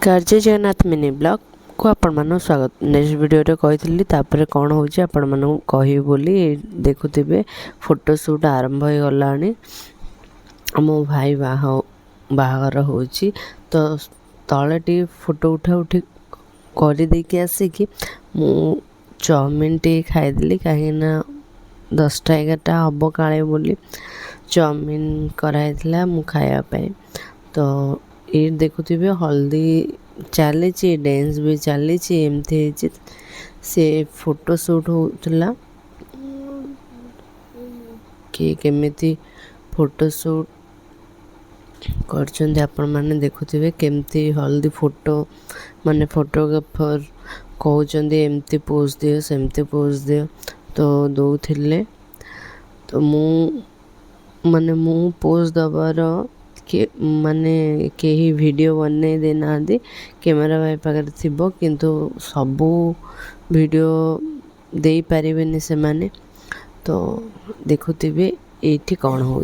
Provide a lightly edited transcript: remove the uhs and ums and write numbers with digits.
नमस्कार Jagannath mini blog को आपण स्वागत। नेक्स्ट वीडियो कही तापर कौन हो कह बोली देखुवे फोटोशूट आरंभ हो गला। मो भाई बाहर हो तो तले टी फोटो उठा उठी कर देकी आसिकी मु चाउमिन टी खाईदेली कहीं 10टा 11टा हम काले बोली चाउमिन कराइला मु खायापाई। तो ये देखुवे हल्दी चली डांस भी चली एमती से फोटोशूट होता कि केमिति फोटोशूट कर देखुवे केमती हल्दी फोटो माने फोटोग्राफर कहते एमती पोज दियो सेमती पोज दियो तो दौले। तो मु पोज दबार कि माने कहीं वीडियो बने देना कैमेरा भाई पाखे थी किंतु सबू वीडियो दे पारे से माने। तो देखुवे ये कौन हो।